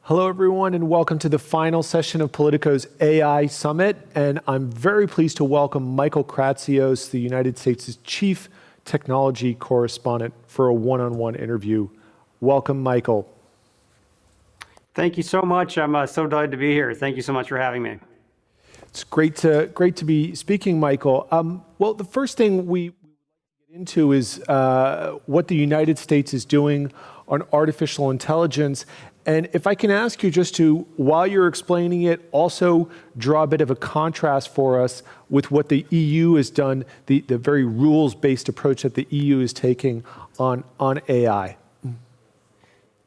Hello, everyone, and welcome to the final session of Politico's AI Summit. And I'm very pleased to welcome Michael Kratsios, the United States' Chief Technology Correspondent, for a one-on-one interview. Welcome, Michael. Thank you so much. I'm so delighted to be here. Thank you so much for having me. It's great to be speaking, Michael. Well, the first thing we get into is what the United States is doing on artificial intelligence. And if I can ask you just to, while you're explaining it, also draw a bit of a contrast for us with what the EU has done, the very rules-based approach that the EU is taking on AI.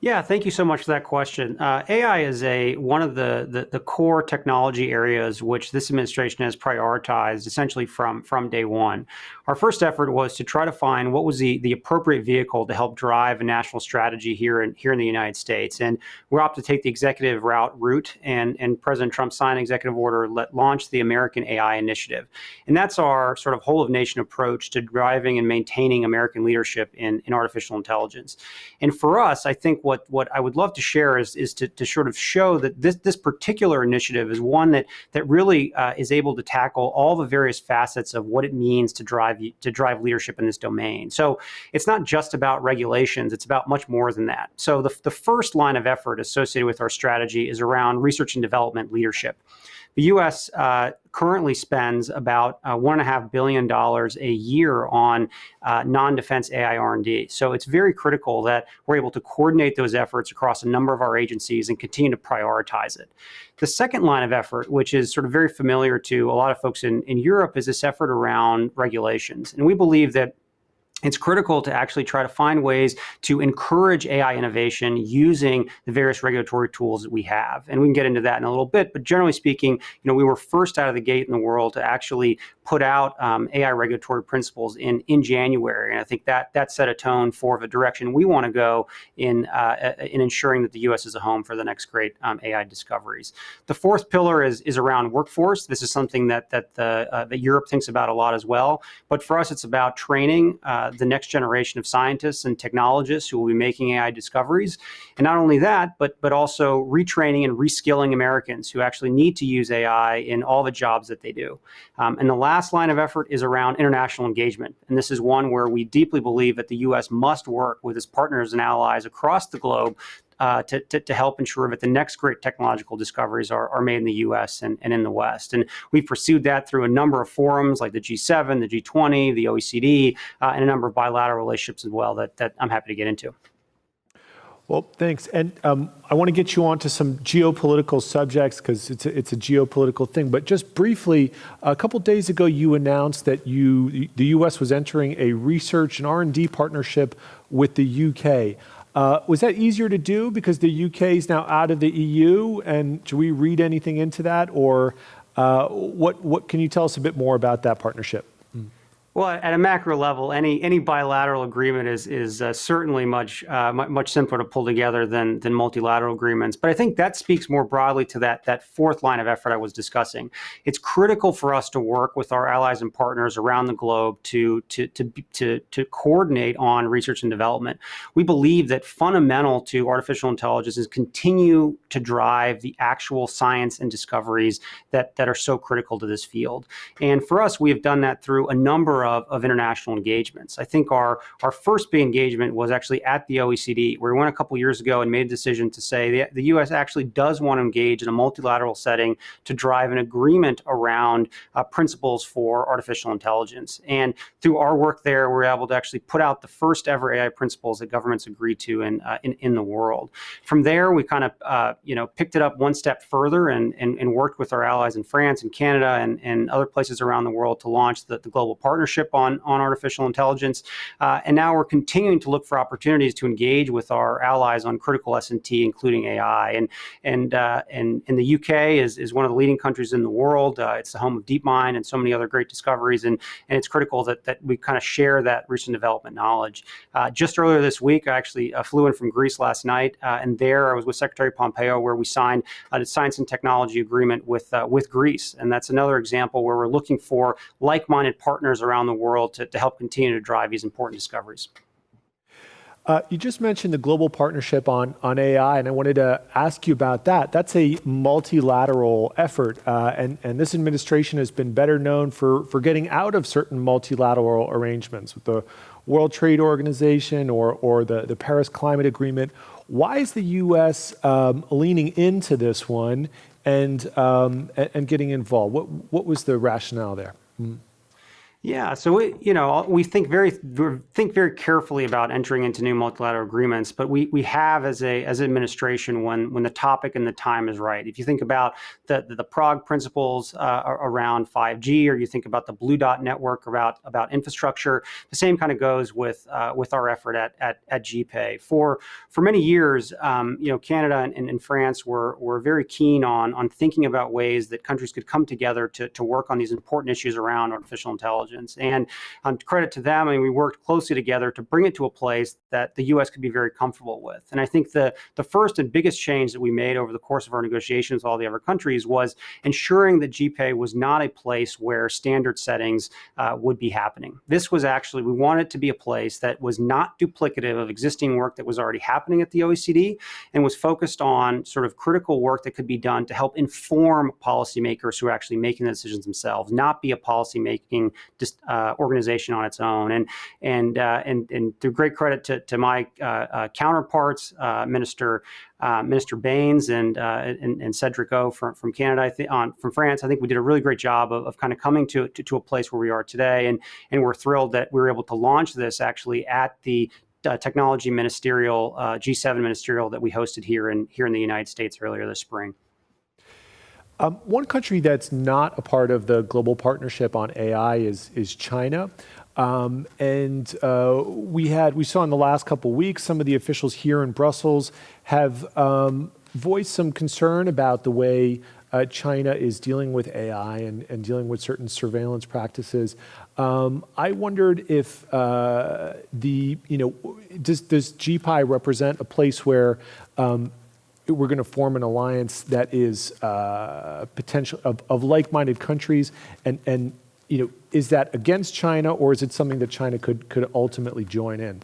Yeah, thank you so much for that question. AI is one of the core technology areas which this administration has prioritized essentially from day one. Our first effort was to try to find what was the appropriate vehicle to help drive a national strategy here in the United States. And we opted to take the executive route, and President Trump signed an executive order that launched the American AI Initiative. And that's our sort of whole of nation approach to driving and maintaining American leadership in artificial intelligence. And for us, I think what I would love to share is to sort of show that this particular initiative is one that really is able to tackle all the various facets of what it means to drive leadership in this domain. So it's not just about regulations, it's about much more than that. So the first line of effort associated with our strategy is around research and development leadership. The U.S. Currently spends about $1.5 billion a year on non-defense AI R&D. So it's very critical that we're able to coordinate those efforts across a number of our agencies and continue to prioritize it. The second line of effort, which is sort of very familiar to a lot of folks in Europe, is this effort around regulations. And we believe that it's critical to actually try to find ways to encourage AI innovation using the various regulatory tools that we have. And we can get into that in a little bit, but generally speaking, we were first out of the gate in the world to actually put out AI regulatory principles in January. And I think that set a tone for the direction we want to go in ensuring that the U.S. is a home for the next great AI discoveries. The fourth pillar is around workforce. This is something that Europe thinks about a lot as well. But for us, it's about training the next generation of scientists and technologists who will be making AI discoveries. And not only that, but also retraining and reskilling Americans who actually need to use AI in all the jobs that they do. And the last line of effort is around international engagement. And this is one where we deeply believe that the U.S. must work with its partners and allies across the globe to help ensure that the next great technological discoveries are made in the U.S. and in the West. And we've pursued that through a number of forums like the G7, the G20, the OECD, and a number of bilateral relationships as well that I'm happy to get into. Well, thanks. And I want to get you on to some geopolitical subjects because it's a geopolitical thing. But just briefly, a couple days ago, you announced that the U.S. was entering a research and R&D partnership with the U.K. Was that easier to do because the UK is now out of the EU? And should we read anything into that? Or what can you tell us a bit more about that partnership? Well, at a macro level, any bilateral agreement is certainly much simpler to pull together than multilateral agreements. But I think that speaks more broadly to that fourth line of effort I was discussing. It's critical for us to work with our allies and partners around the globe to coordinate on research and development. We believe that fundamental to artificial intelligence is continue to drive the actual science and discoveries that are so critical to this field. And for us, we have done that through a number of international engagements. I think our first big engagement was actually at the OECD, where we went a couple years ago and made a decision to say the U.S. actually does want to engage in a multilateral setting to drive an agreement around principles for artificial intelligence. And through our work there, we're able to actually put out the first ever AI principles that governments agreed to in the world. From there, we kind of picked it up one step further and worked with our allies in France and Canada and other places around the world to launch the global partnership on artificial intelligence. And now we're continuing to look for opportunities to engage with our allies on critical S&T, including AI. And the UK is one of the leading countries in the world. It's the home of DeepMind and so many other great discoveries. And it's critical that we kind of share that research and development knowledge. Just earlier this week, I actually flew in from Greece last night. And there I was with Secretary Pompeo, where we signed a science and technology agreement with Greece. And that's another example where we're looking for like-minded partners around the world to help continue to drive these important discoveries. You just mentioned the global partnership on AI, and I wanted to ask you about that. That's a multilateral effort, and this administration has been better known for getting out of certain multilateral arrangements with the World Trade Organization or the Paris Climate Agreement. Why is the U.S. Leaning into this one and getting involved? What was the rationale there? Yeah, so we think very carefully about entering into new multilateral agreements, but we have as an administration when the topic and the time is right. If you think about the Prague principles around 5G, or you think about the Blue Dot Network about infrastructure, the same kind of goes with our effort at GPay. For many years, Canada and France were very keen on thinking about ways that countries could come together to work on these important issues around artificial intelligence. And credit to them, we worked closely together to bring it to a place that the U.S. could be very comfortable with. And I think the first and biggest change that we made over the course of our negotiations with all the other countries was ensuring that GPay was not a place where standard settings would be happening. This was actually, we wanted it to be a place that was not duplicative of existing work that was already happening at the OECD and was focused on sort of critical work that could be done to help inform policymakers who are actually making the decisions themselves, not be a policymaking organization on its own. And through great credit to my counterparts, Minister Baines and Cedric O from Canada, from France, I think we did a really great job of kind of coming to a place where we are today. And we're thrilled that we were able to launch this actually at the technology ministerial, G7 ministerial that we hosted here in the United States earlier this spring. One country that's not a part of the global partnership on AI is China. We saw in the last couple of weeks, some of the officials here in Brussels have voiced some concern about the way China is dealing with AI and dealing with certain surveillance practices. I wondered if does GPI represent a place where we're going to form an alliance that is potential of like-minded countries, and is that against China, or is it something that China could ultimately join in?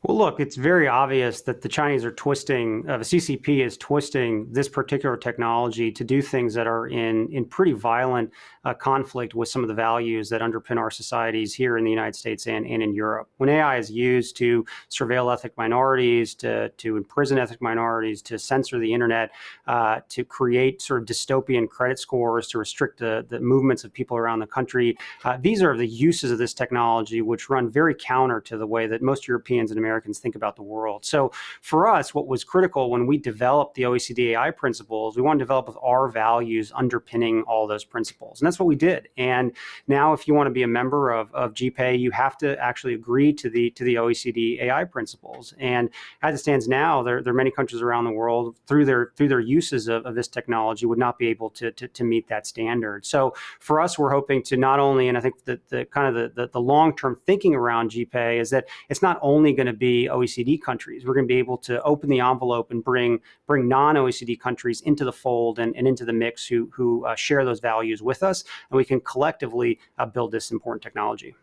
Well, look, it's very obvious that the Chinese are twisting, the CCP is twisting this particular technology to do things that are in pretty violent conflict with some of the values that underpin our societies here in the United States and in Europe. When AI is used to surveil ethnic minorities, to imprison ethnic minorities, to censor the internet, to create sort of dystopian credit scores, to restrict the movements of people around the country, these are the uses of this technology which run very counter to the way that most Europeans and Americans think about the world. So for us, what was critical when we developed the OECD AI principles, we want to develop with our values underpinning all those principles. And that's what we did. And now if you want to be a member of GPay, you have to actually agree to the OECD AI principles. And as it stands now, there are many countries around the world through their uses of this technology would not be able to meet that standard. So for us, we're hoping to not only, and I think that the long-term thinking around GPay is that it's not only going to be OECD countries. We're going to be able to open the envelope and bring non-OECD countries into the fold and into the mix who share those values with us, and we can collectively build this important technology.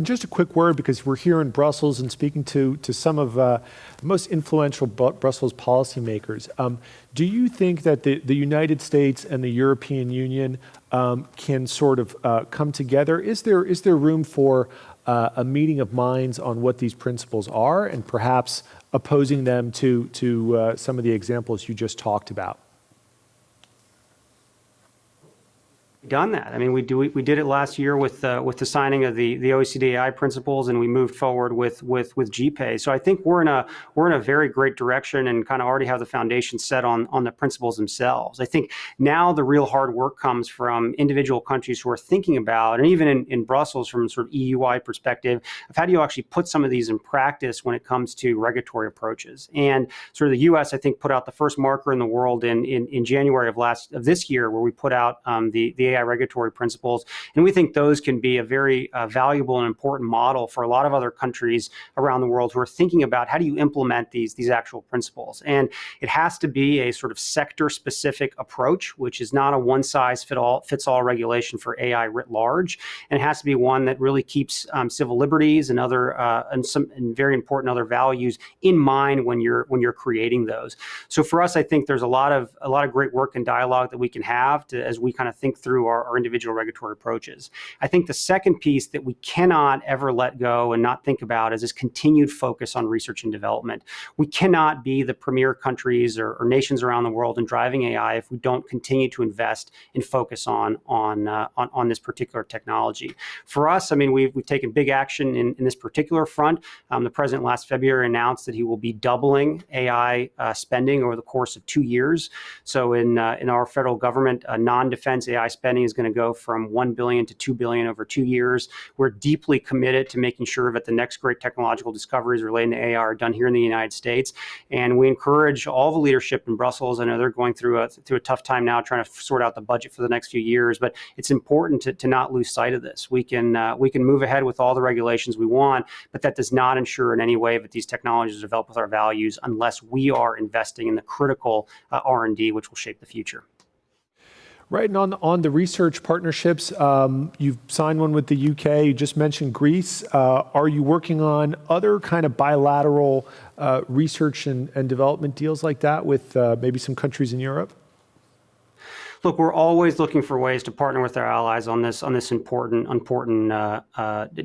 Just a quick word, because we're here in Brussels and speaking to some of the most influential Brussels policymakers. Do you think that the United States and the European Union can sort of come together? Is there room for a meeting of minds on what these principles are, and perhaps opposing them to some of the examples you just talked about? Done that. I mean, we did it last year with the signing of the OECD AI principles, and we moved forward with GPay. So I think we're in a very great direction and kind of already have the foundation set on the principles themselves. I think now the real hard work comes from individual countries who are thinking about, and even in Brussels from sort of EU-wide perspective, of how do you actually put some of these in practice when it comes to regulatory approaches. And sort of the U.S. I think put out the first marker in the world in January of this year, where we put out the AI regulatory principles. And we think those can be a very valuable and important model for a lot of other countries around the world who are thinking about how do you implement these actual principles. And it has to be a sort of sector-specific approach, which is not a one-size-fits-all regulation for AI writ large. And it has to be one that really keeps civil liberties and other and very important other values in mind when you're creating those. So for us, I think there's a lot of great work and dialogue that we can have as we kind of think through our individual regulatory approaches. I think the second piece that we cannot ever let go and not think about is this continued focus on research and development. We cannot be the premier countries or nations around the world in driving AI if we don't continue to invest and focus on this particular technology. For us, I mean, we've taken big action in this particular front. The president last February announced that he will be doubling AI spending over the course of 2 years. So in our federal government, non-defense AI spending is going to go from $1 billion to $2 billion over 2 years. We're deeply committed to making sure that the next great technological discoveries relating to AI are done here in the United States. And we encourage all the leadership in Brussels. I know they're going through a tough time now trying to sort out the budget for the next few years, but it's important to not lose sight of this. We can move ahead with all the regulations we want, but that does not ensure in any way that these technologies are developed with our values unless we are investing in the critical R&D, which will shape the future. Right, and on the research partnerships, you've signed one with the UK. You just mentioned Greece. Are you working on other kind of bilateral research and development deals like that with maybe some countries in Europe? Look, we're always looking for ways to partner with our allies on this important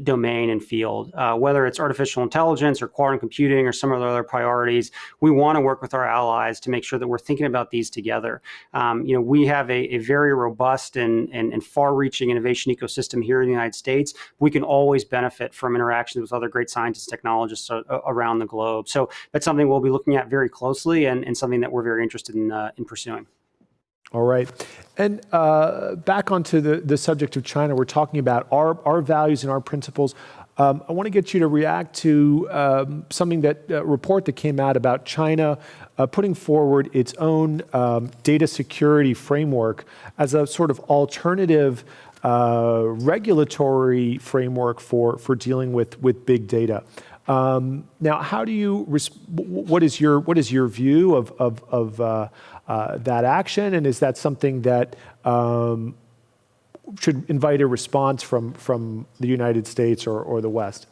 domain and field. Whether it's artificial intelligence or quantum computing or some of the other priorities, we want to work with our allies to make sure that we're thinking about these together. We have a very robust and far-reaching innovation ecosystem here in the United States. We can always benefit from interactions with other great scientists, technologists around the globe. So that's something we'll be looking at very closely and something that we're very interested in pursuing. All right. And back onto the subject of China, we're talking about our values and our principles. I want to get you to react to something report that came out about China putting forward its own data security framework as a sort of alternative regulatory framework for dealing with big data. Now, how do you? What is your view of that action, and is that something that should invite a response from the United States or the West?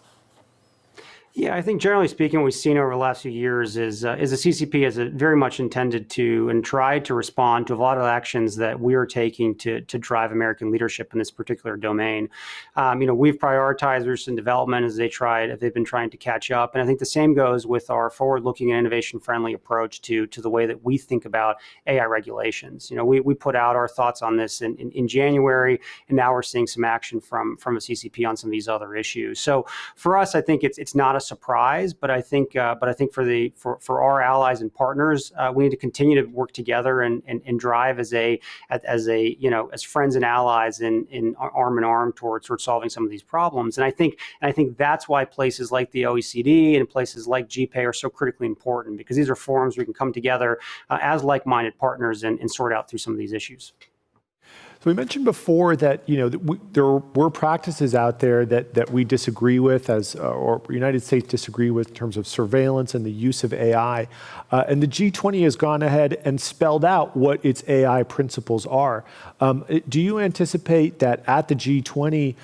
Yeah, I think generally speaking, what we've seen over the last few years is the CCP is very much intended to and tried to respond to a lot of actions that we are taking to drive American leadership in this particular domain. We've prioritized research and development as they've been trying to catch up, and I think the same goes with our forward-looking and innovation-friendly approach to the way that we think about AI regulations. We put out our thoughts on this in January, and now we're seeing some action from the CCP on some of these other issues. So for us, I think it's not a surprise, but I think for our allies and partners, we need to continue to work together and drive as friends and allies in arm in arm towards solving some of these problems. And I think that's why places like the OECD and places like GPay are so critically important, because these are forums we can come together as like-minded partners and sort out through some of these issues. So we mentioned before that there were practices out there that we disagree with, or the United States disagree with in terms of surveillance and the use of AI, and the G20 has gone ahead and spelled out what its AI principles are. Do you anticipate that at the G20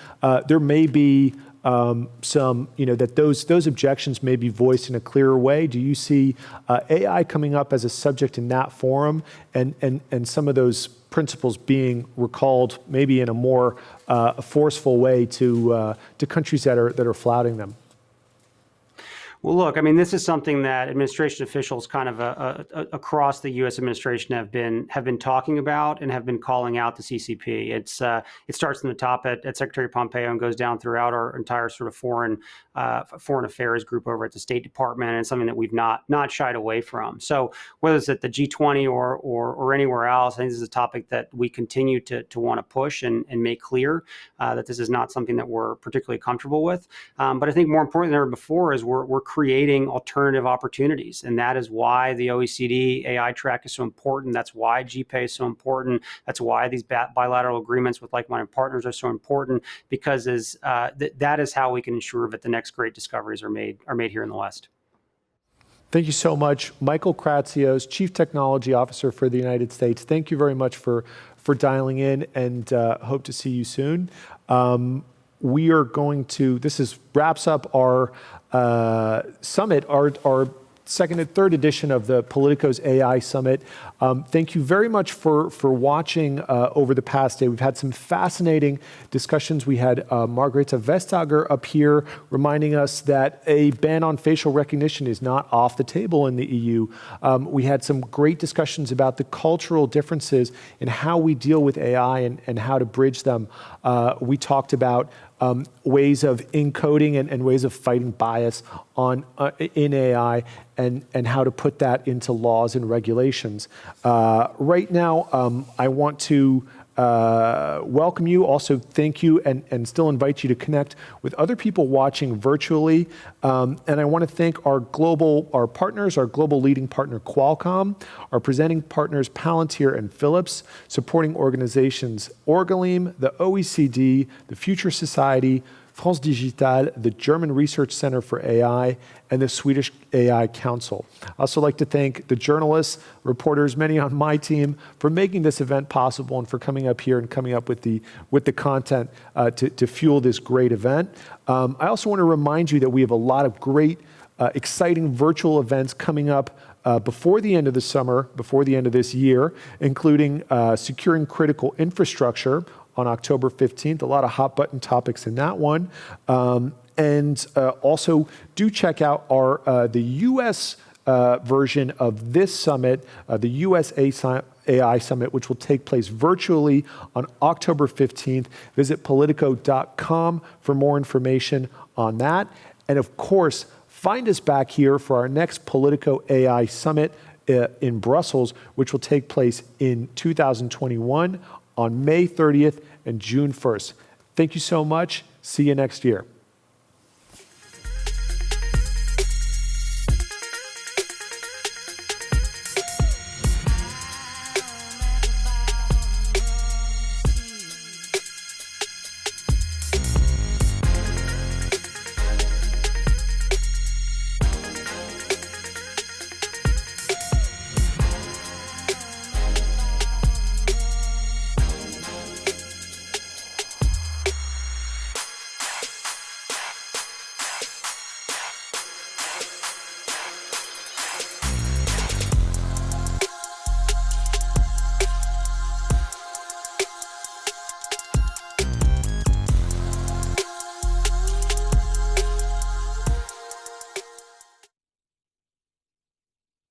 there may be that those objections may be voiced in a clearer way? Do you see AI coming up as a subject in that forum, and some of those principles being recalled maybe in a more forceful way to countries that are flouting them? Well, look, I mean, this is something that administration officials kind of across the U.S. administration have been talking about and have been calling out the CCP. It starts in the top at Secretary Pompeo and goes down throughout our entire sort of foreign affairs group over at the State Department, and something that we've not shied away from. So whether it's at the G20 or anywhere else, I think this is a topic that we continue to want to push and make clear that this is not something that we're particularly comfortable with. But I think more importantly than ever before is we're creating alternative opportunities. And that is why the OECD AI track is so important. That's why GPay is so important. That's why these bilateral agreements with like-minded partners are so important, because that is how we can ensure that the next great discoveries are made here in the West. Thank you so much. Michael Kratsios, Chief Technology Officer for the United States. Thank you very much for dialing in, and hope to see you soon. We are going to, wraps up our summit, our second and third edition of the Politico's AI Summit. Thank you very much for watching over the past day. We've had some fascinating discussions. We had Margrethe Vestager up here reminding us that a ban on facial recognition is not off the table in the EU. We had some great discussions about the cultural differences in how we deal with AI and how to bridge them. We talked about ways of encoding and ways of fighting bias in AI and how to put that into laws and regulations. Right now, I want to welcome you, also thank you, and still invite you to connect with other people watching virtually. And I want to thank our partners, our global leading partner Qualcomm, our presenting partners Palantir and Philips, supporting organizations Orgalim, the OECD, the Future Society, France Digital, the German Research Center for AI, and the Swedish AI Council. I also like to thank the journalists, reporters, many on my team, for making this event possible and for coming up here and coming up with the content to fuel this great event. I also want to remind you that we have a lot of great, exciting virtual events coming up before the end of the summer, before the end of this year, including securing critical infrastructure on October 15th. A lot of hot button topics in that one. And also do check out the US version of this summit, the US AI Summit, which will take place virtually on October 15th. Visit politico.com for more information on that. And of course, find us back here for our next Politico AI Summit in Brussels, which will take place in 2021 on May 30th and June 1st. Thank you so much. See you next year.